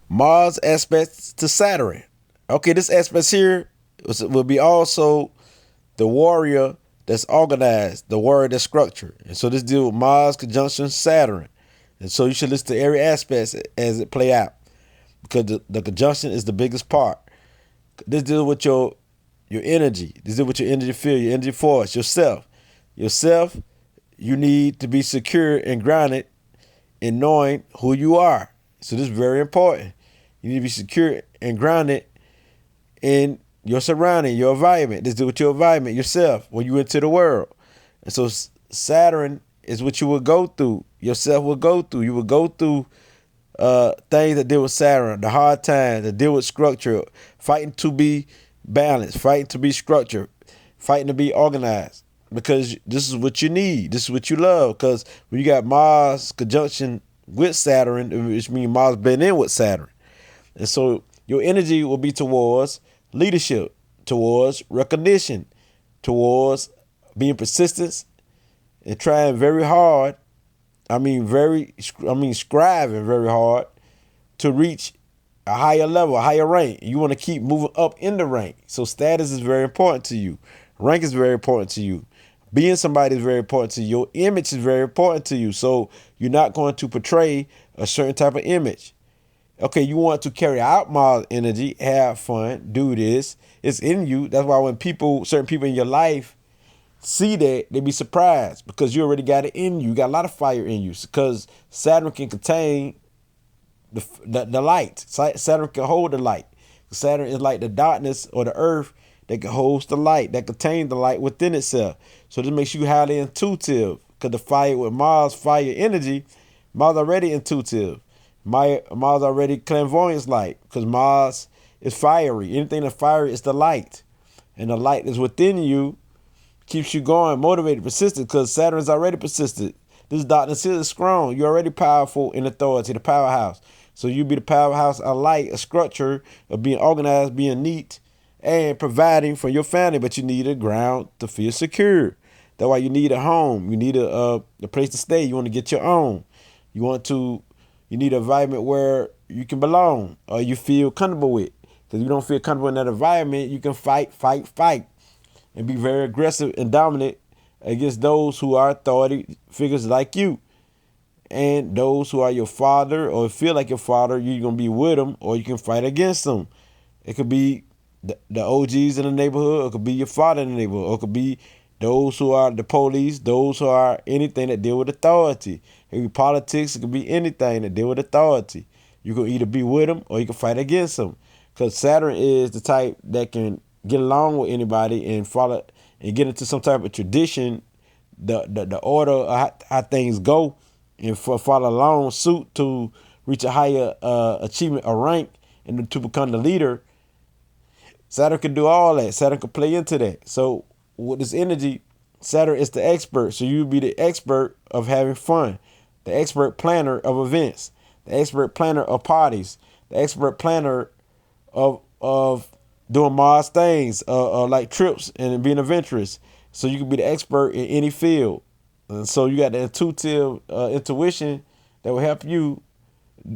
Mars aspects to Saturn. Okay, this aspect here will be also the warrior that's organized, the warrior that's structured. And so this deal with Mars conjunction Saturn. And so you should listen to every aspect as it play out, because the conjunction is the biggest part. This deals with your energy. This deals with your energy field, your energy force, yourself. Yourself, you need to be secure and grounded in knowing who you are. So this is very important. You need to be secure and grounded in your surrounding, your environment. This deals with your environment, yourself, when you enter the world. And so Saturn is what you will go through. Yourself will go through. You will go through things that deal with Saturn, the hard times, that deal with structure, fighting to be balanced, fighting to be structured, fighting to be organized. Because this is what you need. This is what you love. Because when you got Mars conjunction with Saturn, which means Mars been in with Saturn. And so your energy will be towards leadership, towards recognition, towards being persistent and trying very hard. Striving very hard to reach a higher level, a higher rank. You want to keep moving up in the rank. So status is very important to you. Rank is very important to you. Being somebody is very important to you. Your image is very important to you. So you're not going to portray a certain type of image. Okay, you want to carry out Mars energy, have fun, do this. It's in you. That's why when certain people in your life see that, they be surprised, because you already got it in you. You got a lot of fire in you, because Saturn can contain the light. Saturn can hold the light. Saturn is like the darkness or the earth that can hold the light, that contains the light within itself. So this makes you highly intuitive, because the fire with Mars, fire energy, Mars already intuitive. Mars already clairvoyance light, because Mars is fiery. Anything that's fiery is the light. And the light is within you, keeps you going, motivated, persistent, because Saturn is already persistent. This darkness here is strong. You're already powerful in authority, the powerhouse. So you be the powerhouse of light, a structure of being organized, being neat, and providing for your family. But you need a ground to feel secure. That's why you need a home. You need a place to stay. You want to get your own. You need an environment where you can belong or you feel comfortable with. Because if you don't feel comfortable in that environment, you can fight, and be very aggressive and dominant against those who are authority figures like you. And those who are your father or feel like your father, you're going to be with them, or you can fight against them. It could be the OGs in the neighborhood, or it could be your father in the neighborhood, or it could be those who are the police, those who are anything that deal with authority. It could be politics, it could be anything that deal with authority. You can either be with them or you can fight against them. Because Saturn is the type that can get along with anybody and follow and get into some type of tradition, the order of how things go, and follow along suit to reach a higher achievement or rank and to become the leader. Saturn can do all that. Saturn can play into that. So with this energy, Saturn is the expert. So you be the expert of having fun, the expert planner of events, the expert planner of parties, the expert planner of doing Mars things, like trips and being adventurous. So you can be the expert in any field. And so you got the intuitive intuition that will help you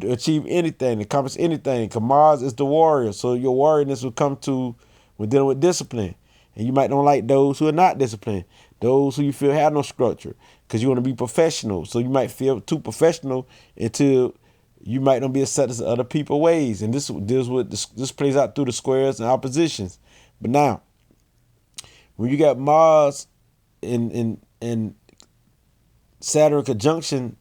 achieve anything, accomplish anything. Because Mars is the warrior. So your warriorness will come to when dealing with discipline. And you might not like those who are not disciplined, those who you feel have no structure, because you want to be professional. So you might feel too professional until you might not be accepted to other people's ways. And this deals with this plays out through the squares and oppositions. But now, when you got Mars in Saturn conjunction,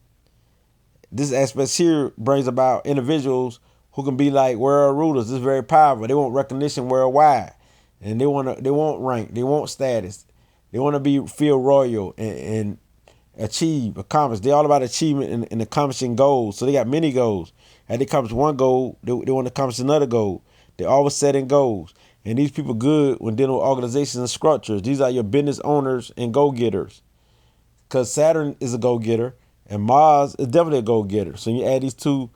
this aspect here brings about individuals who can be like world rulers. This is very powerful. They want recognition worldwide, and they want rank, they want status, they want to feel royal and achieve, accomplish. They're all about achievement and accomplishing goals. So they got many goals. As they accomplish one goal, they want to accomplish another goal. They're always setting goals. And these people good when dealing with organizations and structures. These are your business owners and go-getters. Because Saturn is a go-getter and Mars is definitely a go-getter. So you add these two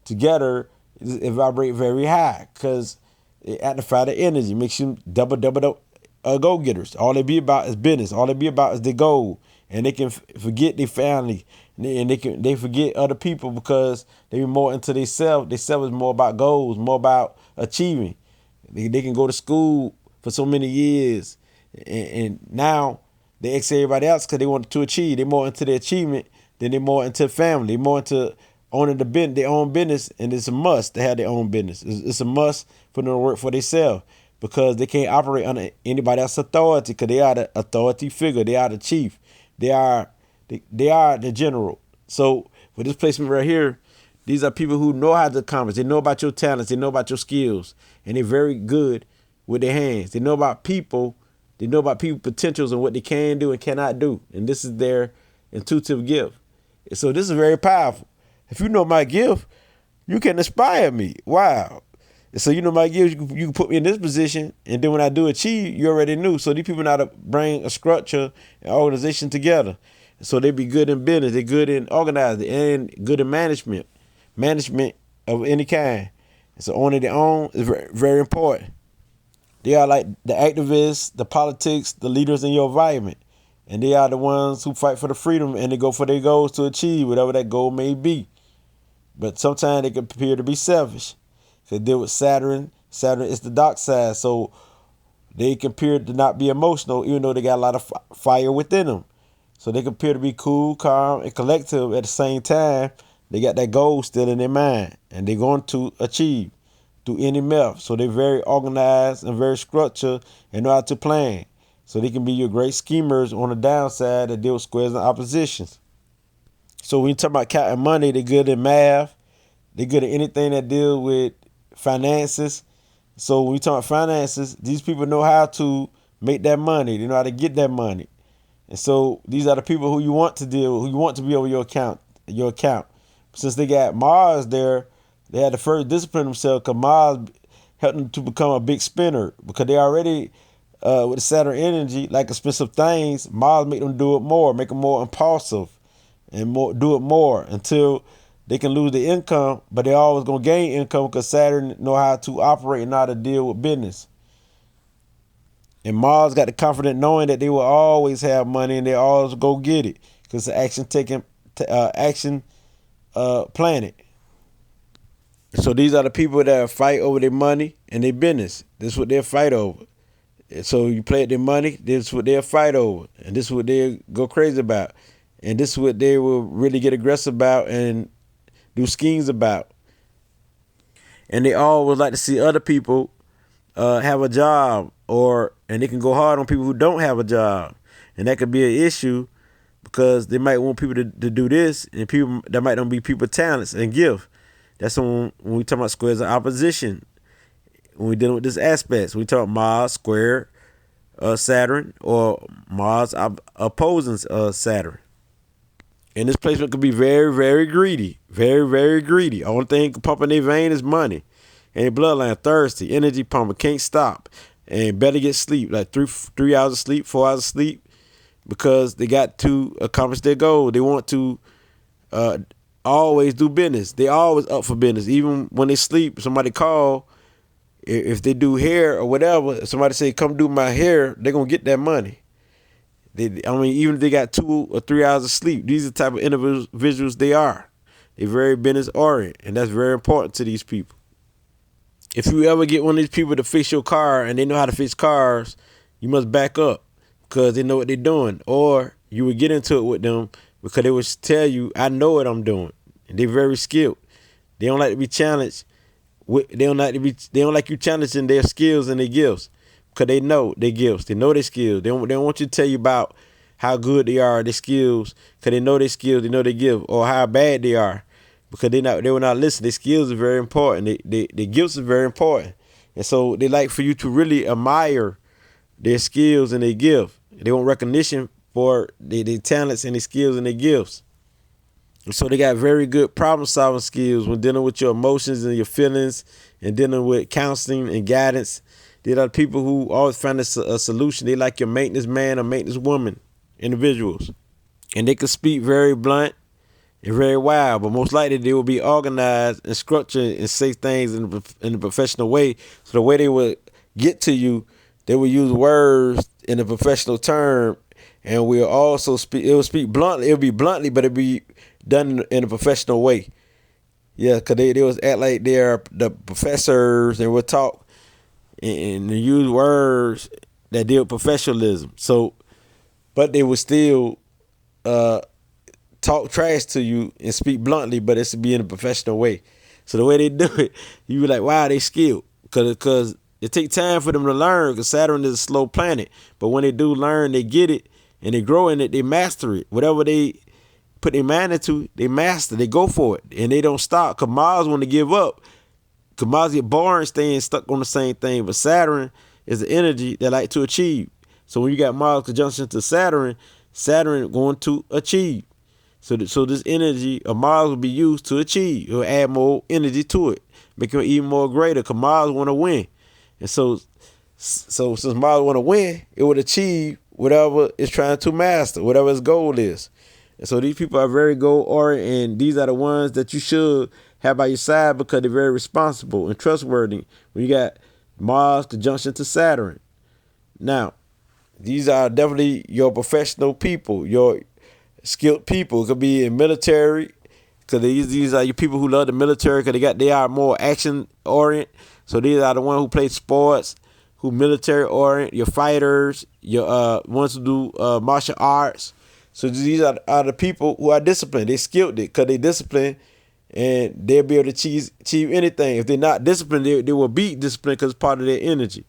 together, it vibrate very high because it amplifies the energy, makes you double go-getters. All they be about is business. All they be about is the goal. and they can forget their family, and they forget other people because they be more into themselves. They self is more about goals, more about achieving. They can go to school for so many years, and now they ex everybody else because they want to achieve. They're more into their achievement than they're more into family. They're more into owning their own business, and it's a must to have their own business. It's a must for them to work for themselves because they can't operate under anybody else's authority because they are the authority figure. They are the chief. They are the general. So for this placement right here, these are people who know how to accomplish. They know about your talents. They know about your skills, and they're very good with their hands. They know about people. They know about people's potentials and what they can do and cannot do, and this is their intuitive gift. So this is very powerful. If you know my gift, you can inspire me. Wow. So you know my gift, you can put me in this position, and then when I do achieve, you already knew. So these people know how to bring a structure and organization together. So they be good in business, they're good in organizing, and good in management of any kind. So owning their own is very, very important. They are like the activists, the politics, the leaders in your environment. And they are the ones who fight for the freedom, and they go for their goals to achieve whatever that goal may be. But sometimes they can appear to be selfish. They deal with Saturn. Saturn is the dark side, so they can appear to not be emotional, even though they got a lot of fire within them. So they can appear to be cool, calm, and collective at the same time. They got that goal still in their mind, and they're going to achieve through any method. So they're very organized and very structured and know how to plan. So they can be your great schemers on the downside that deal with squares and oppositions. So when you talk about counting money, they're good in math. They're good at anything that deals with finances. So when you talk about finances, these people know how to make that money. They know how to get that money. And so these are the people who you want to deal with, who you want to be over your account. Since they got Mars there, they had to first discipline themselves because Mars helped them to become a big spender because they already, with the Saturn energy, like expensive things, Mars make them do it more, make them more impulsive and do it more until they can lose the income, but they always going to gain income because Saturn know how to operate and know how to deal with business. And Mars got the confidence knowing that they will always have money and they always go get it because the action planet. So these are the people that fight over their money and their business. This is what they'll fight over. And so you play at their money, this is what they'll fight over. And this is what they'll go crazy about. And this is what they will really get aggressive about and do schemes about. And they always like to see other people have a job, and they can go hard on people who don't have a job. And that could be an issue because they might want people to do this, and people that might not be people talents and gift. That's when we talk about squares of opposition. When we're dealing with this aspect, so we talk Mars square Saturn or Mars opposing Saturn. And this placement could be very, very greedy. Very, very greedy. Only thing pumping their vein is money. And their bloodline thirsty. Energy pumping. Can't stop. And better get sleep. Like 3 hours of sleep, 4 hours of sleep. Because they got to accomplish their goal. They want to always do business. They always up for business. Even when they sleep, somebody call. If they do hair or whatever, if somebody say, come do my hair, they're going to get that money. Even if they got 2 or 3 hours of sleep, these are the type of individuals they are. They're very business oriented, and that's very important to these people. If you ever get one of these people to fix your car and they know how to fix cars, you must back up because they know what they're doing. Or you would get into it with them because they would tell you, I know what I'm doing. And they're very skilled. They don't like to be challenged. They don't like you challenging their skills and their gifts. Because they know their gifts. They know their skills. They don't want you to tell you about how good they are, their skills. Because they know their skills, they know their gifts. Or how bad they are. Because they will not listen. Their skills are very important. Their gifts are very important. And so they like for you to really admire their skills and their gifts. They want recognition for their talents and their skills and their gifts. And so they got very good problem solving skills when dealing with your emotions and your feelings and dealing with counseling and guidance. There are people who always find a solution. They like your maintenance man or maintenance woman individuals. And they can speak very blunt and very wild, but most likely they will be organized and structured and say things in a professional way. So the way they would get to you, they would use words in a professional term and we'll also speak. It will speak bluntly. It'll be bluntly, but it'll be done in a professional way. Yeah, cause they was act like they're the professors and will talk and use words that deal with professionalism. So, but they would still talk trash to you and speak bluntly, but it's to be in a professional way. So the way they do it, you be like, wow, they skilled. Cause it take time for them to learn, because Saturn is a slow planet. But when they do learn, they get it and they grow in it, they master it. Whatever they put their mind into, they master, they go for it. And they don't stop. Cause Mars want to give up. Cause Mars get boring staying stuck on the same thing. But Saturn is the energy that like to achieve. So when you got Mars conjunction to Saturn, Saturn going to achieve. So this energy of Mars will be used to achieve. It'll add more energy to it, make it even more greater. Cause Mars want to win, and so since Mars want to win, it would achieve whatever it's trying to master, whatever its goal is. And so these people are very goal oriented, and these are the ones that you should have by your side because they're very responsible and trustworthy. When you got Mars conjunction to Saturn, now these are definitely your professional people, your skilled people. It could be in military, because these are your people who love the military, because they are more action oriented. So these are the ones who play sports, who military oriented, your fighters, your ones who do martial arts. So these are the people who are disciplined. They skilled it because they disciplined, and they'll be able to achieve anything. If they're not disciplined, they will be disciplined because it's part of their energy.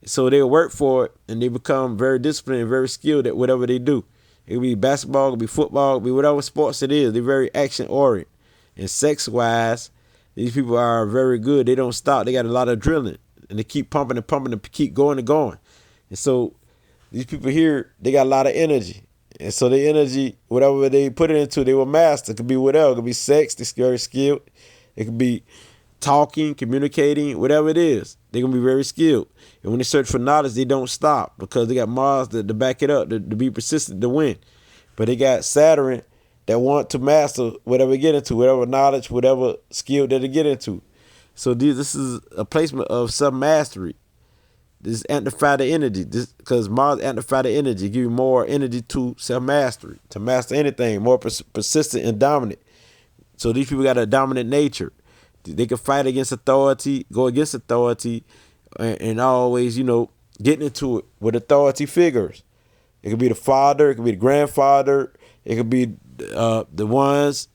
So they'll work for it, and they become very disciplined and very skilled at whatever they do. It could be basketball, it could be football, it could be whatever sports it is. They're very action-oriented. And sex-wise, these people are very good. They don't stop. They got a lot of drilling. And they keep pumping and pumping and keep going and going. And so these people here, they got a lot of energy. And so the energy, whatever they put it into, they will master. It could be whatever. It could be sex, they're very skilled. It could be talking, communicating, whatever it is. They're going to be very skilled. And when they search for knowledge, they don't stop because they got Mars to back it up, to be persistent, to win. But they got Saturn that want to master whatever they get into, whatever knowledge, whatever skill that they get into. So this is a placement of self-mastery. This amplify the energy. Because Mars amplify the energy, give you more energy to self-mastery, to master anything, more persistent and dominant. So these people got a dominant nature. They can fight against authority, go against authority, and always, getting into it with authority figures. It could be the father, it could be the grandfather, it could be the ones.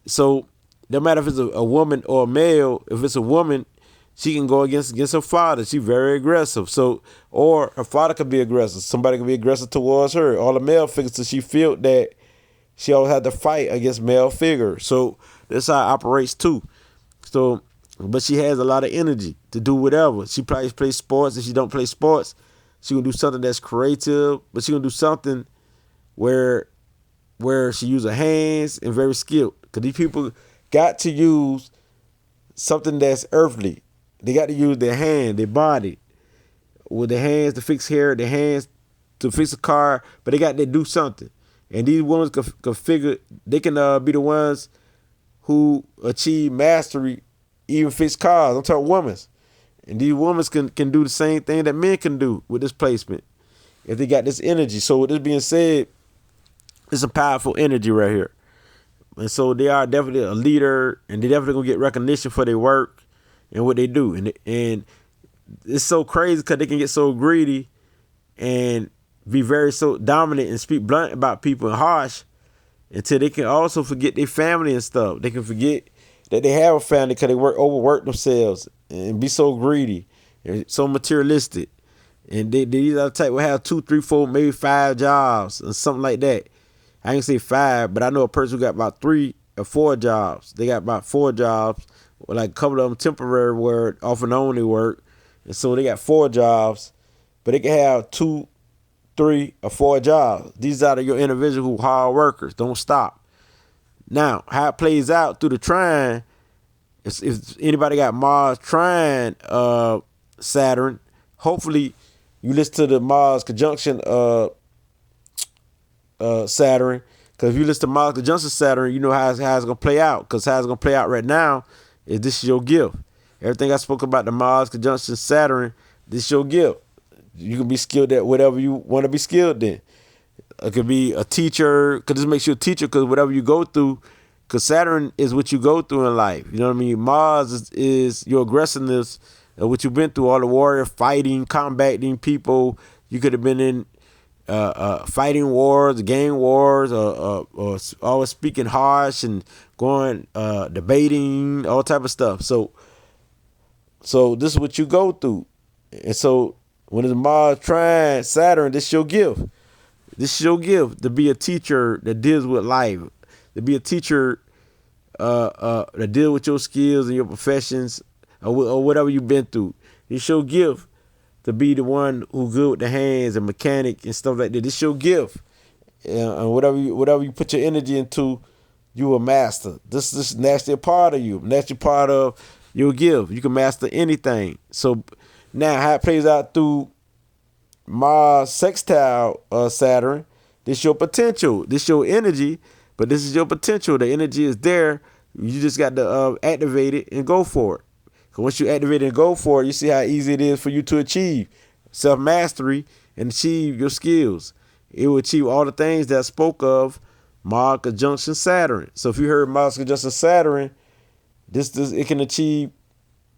So no matter if it's a woman or a male, if it's a woman, she can go against her father. She's very aggressive. So, or her father could be aggressive. Somebody could be aggressive towards her. All the male figures, so she feel that she always had to fight against male figures. So that's how it operates too. So, but she has a lot of energy to do whatever. She probably plays sports. If she don't play sports, she gonna do something that's creative. But she gonna do something where she use her hands and very skilled. Because these people got to use something that's earthly. They got to use their hand, their body, with their hands to fix hair, their hands to fix a car. But they got to do something. And these women can figure. They can be the ones who achieve mastery, even fix cars. I'm talking women. And these women can do the same thing that men can do with this placement if they got this energy. So with this being said, it's a powerful energy right here. And so they are definitely a leader, and they definitely going to get recognition for their work and what they do. And it's so crazy because they can get so greedy and be very so dominant and speak blunt about people and harsh, until they can also forget their family and stuff. They can forget that they have a family because they overwork themselves and be so greedy and so materialistic. And these are the type who have 2, 3, 4, maybe 5 jobs or something like that. I ain't say 5, but I know a person who got about 3 or 4 jobs. They got about 4 jobs, like a couple of them temporary work, off and on they work. And so they got 4 jobs, but they can have 2, 3, or 4 jobs. These are your individual who hard workers. Don't stop. Now, how it plays out through the trine, if anybody got Mars trine Saturn, hopefully you listen to the Mars conjunction Saturn. Because if you listen to Mars conjunction Saturn, you know how it's going to play out. Because how it's going to play out right now is this is your gift. Everything I spoke about the Mars conjunction Saturn, this is your gift. You can be skilled at whatever you want to be skilled in. It could be a teacher, because this makes you a teacher, because whatever you go through, because Saturn is what you go through in life. You know what I mean? Mars is your aggressiveness, what you've been through, all the warrior, fighting, combating people. You could have been in fighting wars, gang wars, or always speaking harsh and going debating, all type of stuff. So this is what you go through. And so when it's Mars trine Saturn, this is your gift. This is your gift, to be a teacher that deals with life, to be a teacher that deals with your skills and your professions, or whatever you've been through. It's your gift to be the one who good with the hands and mechanic and stuff like that. It's your gift. And whatever you put your energy into, you a master. This is naturally a part of you, naturally part of your gift. You can master anything. So now how it plays out through Mars sextile Saturn, this your potential, this your energy, but this is your potential. The energy is there. You just got to activate it and go for it. Because once you activate it and go for it, you see how easy it is for you to achieve self-mastery and achieve your skills. It will achieve all the things that I spoke of, Mars conjunction Saturn. So if you heard Mars conjunction Saturn, this it can achieve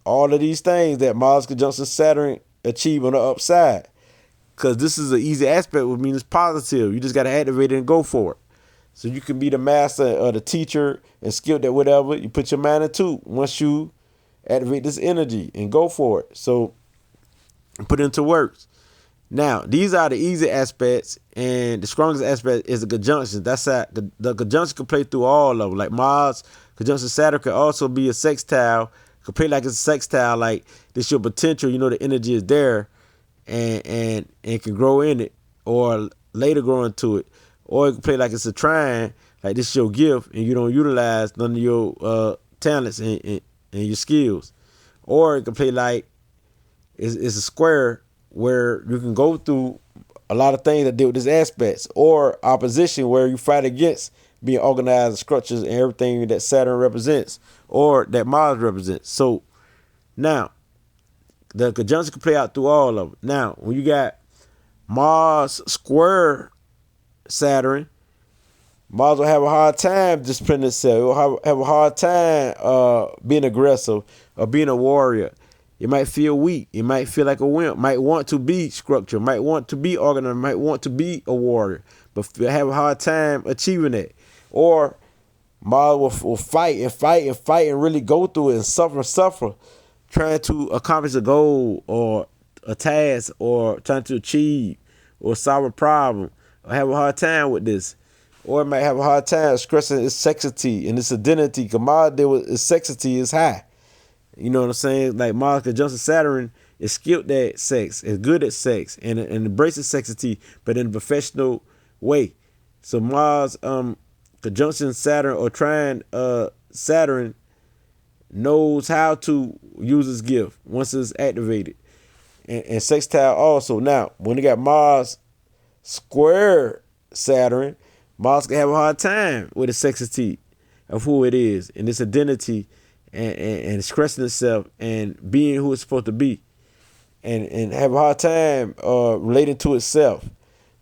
all of these things that Mars conjunction Saturn achieve on the upside. Because this is an easy aspect, which means it's positive. You just got to activate it and go for it. So you can be the master or the teacher and skilled at whatever you put your mind into once you activate this energy and go for it. So put it into works. Now, these are the easy aspects, and the strongest aspect is the conjunction. That's how the conjunction can play through all of them. Like Mars conjunction Saturn could also be a sextile. Could play like it's a sextile, like this your potential. You know the energy is there. And can grow in it, or later grow into it, or it can play like it's a trine, like this is your gift and you don't utilize none of your talents and your skills, or it can play like it's a square where you can go through a lot of things that deal with these aspects, or opposition where you fight against being organized structures and everything that Saturn represents or that Mars represents. So now, the conjunction can play out through all of them. Now, when you got Mars square Saturn, Mars will have a hard time disciplining itself. It will have a hard time being aggressive or being a warrior. It might feel weak. It might feel like a wimp. Might want to be structured. Might want to be organized. Might want to be a warrior, but have a hard time achieving it. Or Mars will fight and really go through it and suffer, trying to accomplish a goal or a task or trying to achieve or solve a problem, or have a hard time with this. Or it might have a hard time expressing its sexity and its identity, because Mars there with its sexity is high. You know what I'm saying? Like Mars conjunction Saturn is skilled at sex, is good at sex, and embraces sexity, but in a professional way. So Mars conjunction Saturn or trine Saturn knows how to use his gift once it's activated. And sextile also. Now, when you got Mars square Saturn, Mars can have a hard time with the sexity of who it is and its identity and expressing itself and being who it's supposed to be, and have a hard time relating to itself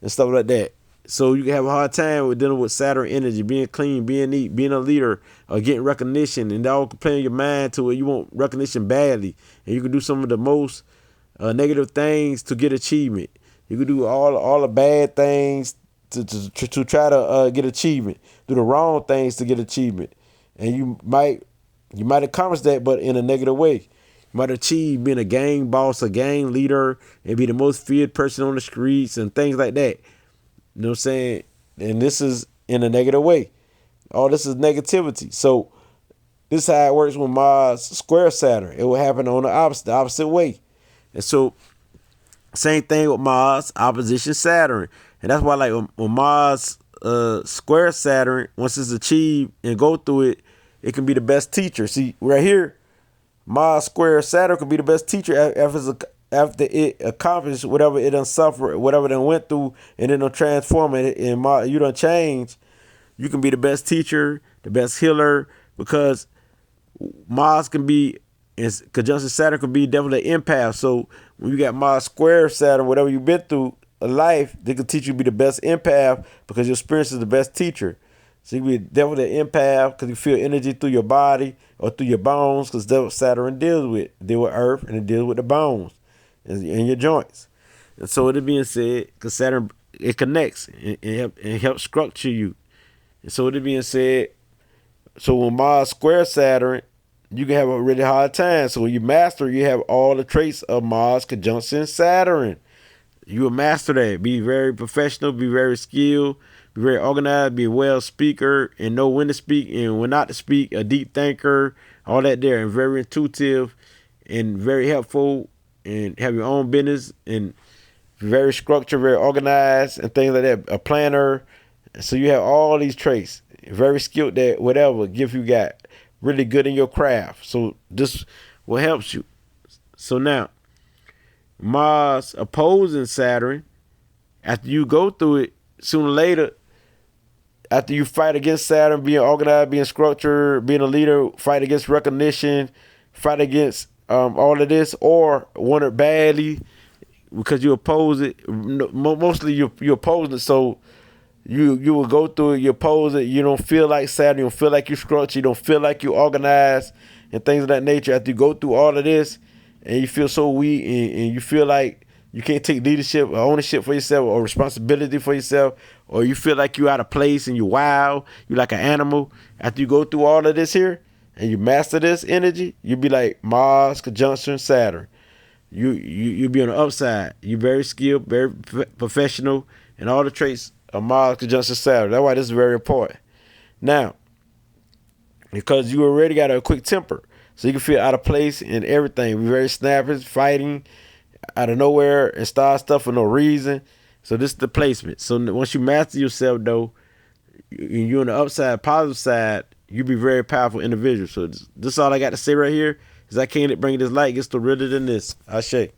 and stuff like that. So you can have a hard time with dealing with Saturn energy, being clean, being neat, being a leader, or getting recognition, and that all can play in your mind to where you want recognition badly, and you can do some of the most negative things to get achievement. You can do all the bad things to try to get achievement, do the wrong things to get achievement, and you might accomplish that, but in a negative way. You might achieve being a gang boss, a gang leader, and be the most feared person on the streets and things like that. You know what I'm saying? And this is in a negative way. All this is negativity. So this is how it works when Mars square Saturn. It will happen on the opposite way. And so same thing with Mars opposition Saturn. And that's why, like, when Mars square Saturn, once it's achieved and go through it, it can be the best teacher. See, right here, Mars square Saturn could be the best teacher after it accomplished whatever it done suffered, whatever it done went through, and it done transform it, and you done change. You can be the best teacher, the best healer, because Mars can be, conjunction Saturn could be definitely an empath. So when you got Mars square Saturn, whatever you've been through, of life, they can teach you to be the best empath because your experience is the best teacher. So you can be definitely an empath because you feel energy through your body or through your bones, because that's what Saturn deals with. It deals with Earth, and it deals with the bones and your joints. And so with it being said, because Saturn, it connects and helps structure you. And so with it being said, so when Mars square Saturn, you can have a really hard time. So when you master, you have all the traits of Mars conjunction Saturn. You will master that. Be very professional, be very skilled, be very organized, be a well speaker, and know when to speak and when not to speak, a deep thinker, all that there, and very intuitive and very helpful, and have your own business, and very structured, very organized, and things like that. A planner. So you have all these traits. Very skilled at whatever gift you got. Really good in your craft. So this will help you. So now, Mars opposing Saturn, after you go through it, sooner or later, after you fight against Saturn, being organized, being structured, being a leader, fight against recognition, fight against all of this, or want it badly because you oppose it. Mostly you oppose it, so you will go through it, you oppose it, you don't feel like Saturn, you don't feel like you're structured, you don't feel like you're organized, and things of that nature. After you go through all of this, and you feel so weak, and you feel like you can't take leadership or ownership for yourself or responsibility for yourself, or you feel like you're out of place and you're wild, you're like an animal. After you go through all of this here, and you master this energy, you'll be like Mars conjunction Saturn. You'll be on the upside. You're very skilled, very professional, and all the traits of Mars conjunction Saturn. That's why this is very important. Now, because you already got a quick temper, so you can feel out of place in everything. Be very snappy, fighting out of nowhere and start stuff for no reason. So this is the placement. So once you master yourself, though, you're on the upside, positive side, you be very powerful individual. So this is all I got to say right here. Is I can't bring this light gets to realer than this. Ashe.